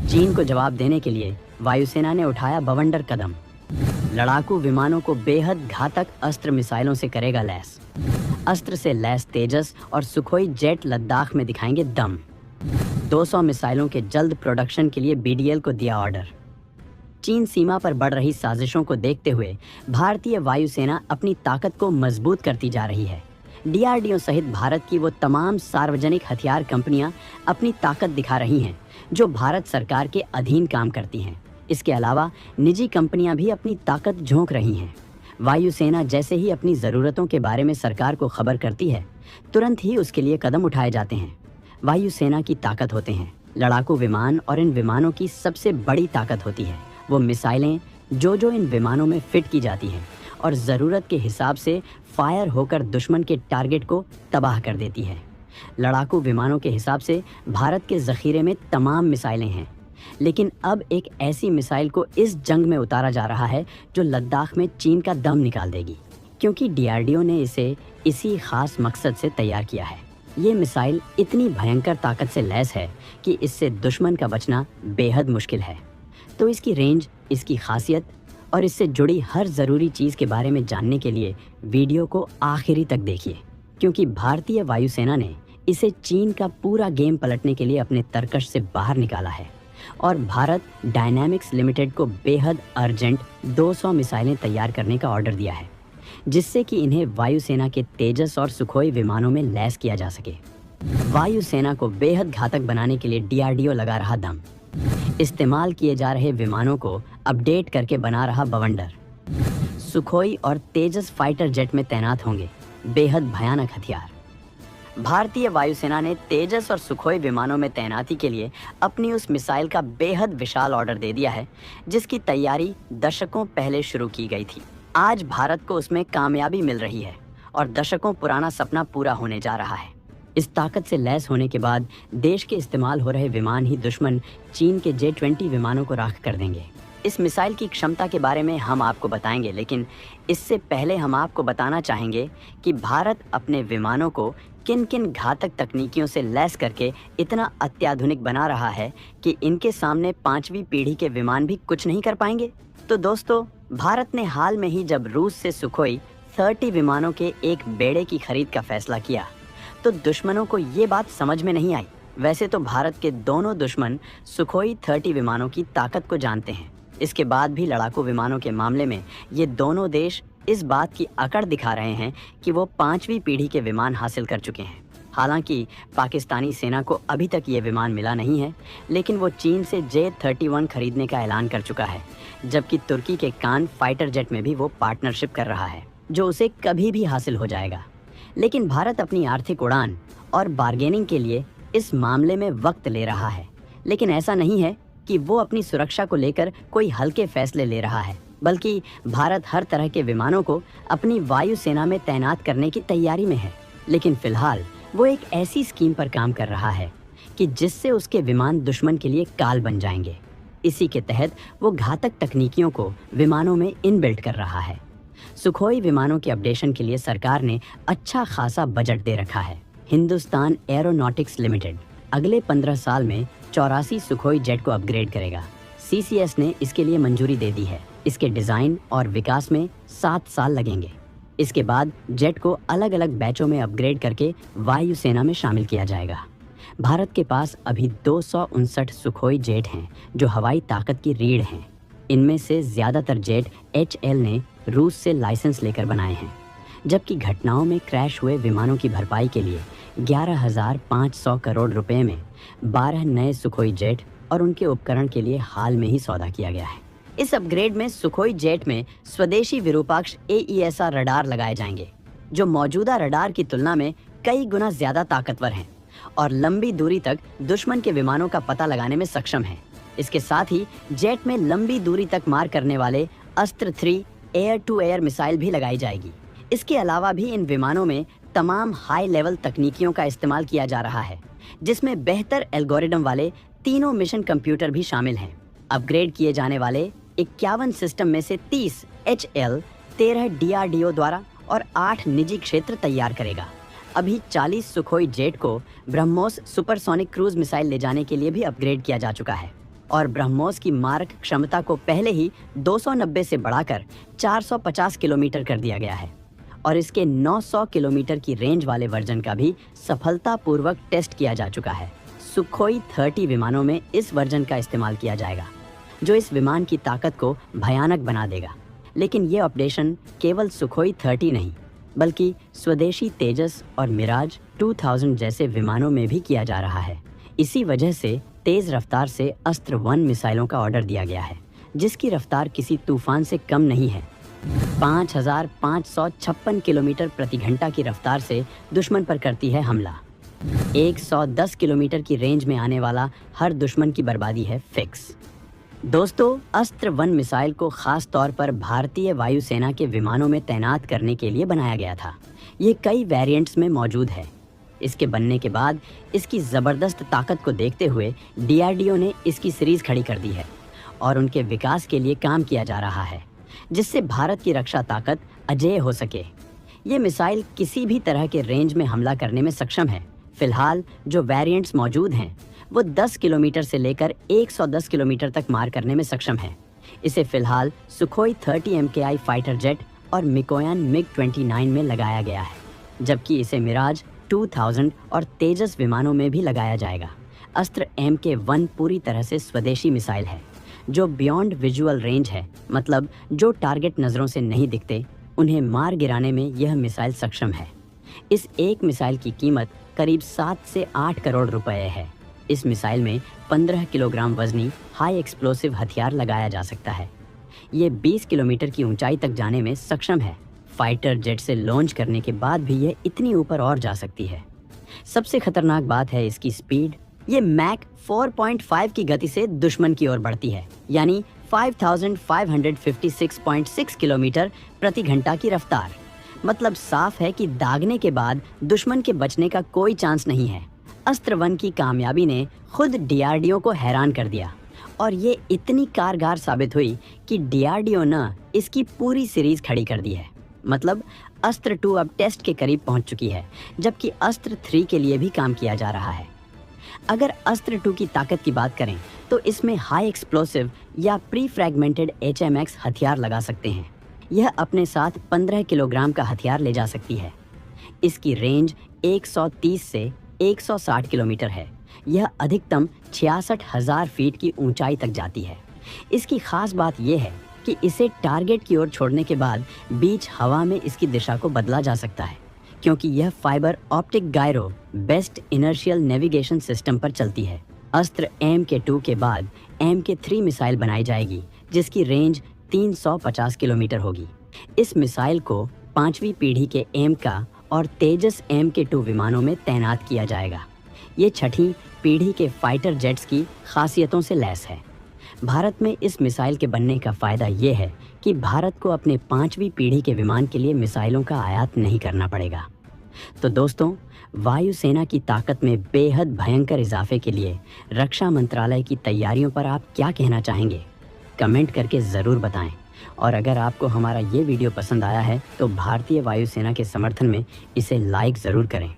चीन को जवाब देने के लिए वायुसेना ने उठाया बवंडर कदम। लड़ाकू विमानों को बेहद घातक अस्त्र मिसाइलों से करेगा लैस। अस्त्र से लैस तेजस और सुखोई जेट लद्दाख में दिखाएंगे दम। 200 मिसाइलों के जल्द प्रोडक्शन के लिए बीडीएल को दिया ऑर्डर। चीन सीमा पर बढ़ रही साजिशों को देखते हुए भारतीय वायुसेना अपनी ताकत को मजबूत करती जा रही है। डीआरडीओ सहित भारत की वो तमाम सार्वजनिक हथियार कंपनियां अपनी ताकत दिखा रही हैं जो भारत सरकार के अधीन काम करती हैं। इसके अलावा निजी कंपनियां भी अपनी ताकत झोंक रही हैं। वायुसेना जैसे ही अपनी ज़रूरतों के बारे में सरकार को खबर करती है, तुरंत ही उसके लिए कदम उठाए जाते हैं। वायुसेना की ताकत होते हैं लड़ाकू विमान, और इन विमानों की सबसे बड़ी ताकत होती है वो मिसाइलें जो इन विमानों में फिट की जाती हैं और ज़रूरत के हिसाब से फायर होकर दुश्मन के टारगेट को तबाह कर देती है। लड़ाकू विमानों के हिसाब से भारत के ज़ख़ीरे में तमाम मिसाइलें हैं, लेकिन अब एक ऐसी मिसाइल को इस जंग में उतारा जा रहा है जो लद्दाख में चीन का दम निकाल देगी, क्योंकि डीआरडीओ ने इसे इसी ख़ास मकसद से तैयार किया है। ये मिसाइल इतनी भयंकर ताकत से लैस है कि इससे दुश्मन का बचना बेहद मुश्किल है। तो इसकी रेंज, इसकी खासियत और इससे जुड़ी हर ज़रूरी चीज़ के बारे में जानने के लिए वीडियो को आखिरी तक देखिए, क्योंकि भारतीय वायुसेना ने इसे चीन का पूरा गेम पलटने के लिए अपने तरकश से बाहर निकाला है और भारत डायनामिक्स लिमिटेड को बेहद अर्जेंट 200 मिसाइलें तैयार करने का ऑर्डर दिया है, जिससे कि इन्हें वायुसेना के तेजस और सुखोई विमानों में लैस किया जा सके। वायुसेना को बेहद घातक बनाने के लिए डीआरडीओ लगा रहा दम। इस्तेमाल किए जा रहे विमानों को अपडेट करके बना रहा बवंडर। सुखोई और तेजस फाइटर जेट में तैनात होंगे बेहद भयानक हथियार। भारतीय वायुसेना ने तेजस और सुखोई विमानों में तैनाती के लिए अपनी उस मिसाइल का बेहद विशाल ऑर्डर दे दिया है, जिसकी तैयारी दशकों पहले शुरू की गई थी। आज भारत को उसमें कामयाबी मिल रही है और दशकों पुराना सपना पूरा होने जा रहा है। इस ताकत से लैस होने के बाद देश के इस्तेमाल हो रहे विमान ही दुश्मन चीन के J-20 विमानों को राख कर देंगे। इस मिसाइल की क्षमता के बारे में हम आपको बताएंगे, लेकिन इससे पहले हम आपको बताना चाहेंगे कि भारत अपने विमानों को किन किन घातक तकनीकियों से लैस करके इतना अत्याधुनिक बना रहा है कि इनके सामने 5वीं पीढ़ी के विमान भी कुछ नहीं कर पाएंगे। तो दोस्तों, भारत ने हाल में ही जब रूस से सुखोई 30 विमानों के एक बेड़े की खरीद का फैसला किया, तो दुश्मनों को ये बात समझ में नहीं आई। वैसे तो भारत के दोनों दुश्मन सुखोई 30 विमानों की ताकत को जानते हैं। इसके बाद भी लड़ाकू विमानों के मामले में ये दोनों देश इस बात की अकड़ दिखा रहे हैं कि वो 5वीं पीढ़ी के विमान हासिल कर चुके हैं। हालांकि पाकिस्तानी सेना को अभी तक ये विमान मिला नहीं है, लेकिन वो चीन से J-31 खरीदने का ऐलान कर चुका है, जबकि तुर्की के कान फाइटर जेट में भी वो पार्टनरशिप कर रहा है, जो उसे कभी भी हासिल हो जाएगा। लेकिन भारत अपनी आर्थिक उड़ान और बार्गेनिंग के लिए इस मामले में वक्त ले रहा है। लेकिन ऐसा नहीं है कि वो अपनी सुरक्षा को लेकर कोई हल्के फैसले ले रहा है, बल्कि भारत हर तरह के विमानों को अपनी वायुसेना में तैनात करने की तैयारी में है। लेकिन फिलहाल वो एक ऐसी स्कीम पर काम कर रहा है कि जिससे उसके विमान दुश्मन के लिए काल बन जाएंगे। इसी के तहत वो घातक तकनीकियों को विमानों में इनबिल्ट कर रहा है। सुखोई विमानों के अपडेशन के लिए सरकार ने अच्छा खासा बजट दे रखा है। हिंदुस्तान एरोनॉटिक्स लिमिटेड अगले 15 साल में 84 सुखोई जेट को अपग्रेड करेगा। CCS ने इसके लिए मंजूरी दे दी है। इसके डिज़ाइन और विकास में 7 साल लगेंगे। इसके बाद जेट को अलग अलग बैचों में अपग्रेड करके वायुसेना में शामिल किया जाएगा। भारत के पास अभी 259 सुखोई जेट हैं जो हवाई ताकत की रीढ़ हैं। इनमें से ज़्यादातर जेट HL ने रूस से लाइसेंस लेकर बनाए हैं, जबकि घटनाओं में क्रैश हुए विमानों की भरपाई के लिए 11,500 करोड़ रुपए में 12 नए सुखोई जेट और उनके उपकरण के लिए हाल में ही सौदा किया गया है। इस अपग्रेड में सुखोई जेट में स्वदेशी विरूपाक्ष AESR रडार लगाए जाएंगे, जो मौजूदा रडार की तुलना में कई गुना ज़्यादा ताकतवर हैं और लंबी दूरी तक दुश्मन के विमानों का पता लगाने में सक्षम हैं। इसके साथ ही जेट में लंबी दूरी तक मार करने वाले अस्त्र 3 एयर टू एयर मिसाइल भी लगाई जाएगी। इसके अलावा भी इन विमानों में तमाम हाई लेवल तकनीकियों का इस्तेमाल किया जा रहा है, जिसमें बेहतर एल्गोरिदम वाले तीनों मिशन कंप्यूटर भी शामिल हैं। अपग्रेड किए जाने वाले 51 सिस्टम में से 30 HL, 13 DRDO द्वारा और 8 निजी क्षेत्र तैयार करेगा। अभी 40 सुखोई जेट को ब्रह्मोस सुपरसोनिक क्रूज मिसाइल ले जाने के लिए भी अपग्रेड किया जा चुका है। और ब्रह्मोस की मारक क्षमता को पहले ही 290 से बढ़ाकर 450 किलोमीटर कर दिया गया है और इसके 900 किलोमीटर की रेंज वाले वर्जन का भी सफलतापूर्वक टेस्ट किया जा चुका है। सुखोई 30 विमानों में इस वर्जन का इस्तेमाल किया जाएगा, जो इस विमान की ताकत को भयानक बना देगा। लेकिन ये अपडेशन केवल सुखोई 30 नहीं, बल्कि स्वदेशी तेजस और मिराज 2000 जैसे विमानों में भी किया जा रहा है। इसी वजह से तेज रफ्तार से अस्त्र 1 मिसाइलों का ऑर्डर दिया गया है, जिसकी रफ्तार किसी तूफान से कम नहीं है। 5556 किलोमीटर प्रति घंटा की रफ्तार से दुश्मन पर करती है हमला। 110 किलोमीटर की रेंज में आने वाला हर दुश्मन की बर्बादी है फिक्स। दोस्तों, अस्त्र 1 मिसाइल को खास तौर पर भारतीय वायुसेना के विमानों में तैनात करने के लिए बनाया गया था। ये कई वेरिएंट्स में मौजूद है। इसके बनने के बाद इसकी ज़बरदस्त ताकत को देखते हुए DRDO ने इसकी सीरीज़ खड़ी कर दी है और उनके विकास के लिए काम किया जा रहा है, जिससे भारत की रक्षा ताकत अजेय हो सके। ये मिसाइल किसी भी तरह के रेंज में हमला करने में सक्षम है। फिलहाल जो वेरिएंट्स मौजूद हैं वो 10 किलोमीटर से लेकर 110 किलोमीटर तक मार करने में सक्षम है। इसे फिलहाल सुखोई 30 MKI फाइटर जेट और मिकोयान MiG-29 में लगाया गया है, जबकि इसे मिराज 2000 और तेजस विमानों में भी लगाया जाएगा। अस्त्र MK1 पूरी तरह से स्वदेशी मिसाइल है, जो बियॉन्ड विजुअल रेंज है, मतलब जो टारगेट नज़रों से नहीं दिखते उन्हें मार गिराने में यह मिसाइल सक्षम है। इस एक मिसाइल की कीमत करीब 7 से 8 करोड़ रुपए है। इस मिसाइल में 15 किलोग्राम वजनी हाई एक्सप्लोसिव हथियार लगाया जा सकता है। ये 20 किलोमीटर की ऊंचाई तक जाने में सक्षम है। फाइटर जेट से लॉन्च करने के बाद भी यह इतनी ऊपर और जा सकती है। सबसे खतरनाक बात है इसकी स्पीड। ये मैक 4.5 की गति से दुश्मन की ओर बढ़ती है, यानी 5556.6 किलोमीटर प्रति घंटा की रफ्तार। मतलब साफ है कि दागने के बाद दुश्मन के बचने का कोई चांस नहीं है। अस्त्र 1 की कामयाबी ने खुद DRDO को हैरान कर दिया और ये इतनी कारगर साबित हुई कि DRDO ने इसकी पूरी सीरीज खड़ी कर दी है। मतलब अस्त्र 2 अब टेस्ट के करीब पहुंच चुकी है, जबकि अस्त्र 3 के लिए भी काम किया जा रहा है। अगर अस्त्र 2 की ताकत की बात करें तो इसमें हाई एक्सप्लोसिव या प्री फ्रैगमेंटेड HMX हथियार लगा सकते हैं। यह अपने साथ 15 किलोग्राम का हथियार ले जा सकती है। इसकी रेंज 130 से 160 किलोमीटर है। यह अधिकतम 66,000 फीट की ऊंचाई तक जाती है। इसकी खास बात यह है कि इसे टारगेट की ओर छोड़ने के बाद बीच हवा में इसकी दिशा को बदला जा सकता है, क्योंकि यह fibre optic gyro best inertial navigation system पर चलती है। अस्त्र MK2 के बाद MK3 मिसाइल बनाई जाएगी, जिसकी रेंज 350 किलोमीटर होगी। इस मिसाइल को 5वीं पीढ़ी के का और तेजस MK2 विमानों में तैनात किया जाएगा। ये 6ठी पीढ़ी के फाइटर जेट्स की खासियतों से लैस है। भारत में इस मिसाइल के बनने का फ़ायदा ये है कि भारत को अपने 5वीं पीढ़ी के विमान के लिए मिसाइलों का आयात नहीं करना पड़ेगा। तो दोस्तों, वायुसेना की ताकत में बेहद भयंकर इजाफे के लिए रक्षा मंत्रालय की तैयारियों पर आप क्या कहना चाहेंगे? कमेंट करके ज़रूर बताएं। और अगर आपको हमारा ये वीडियो पसंद आया है तो भारतीय वायुसेना के समर्थन में इसे लाइक ज़रूर करें।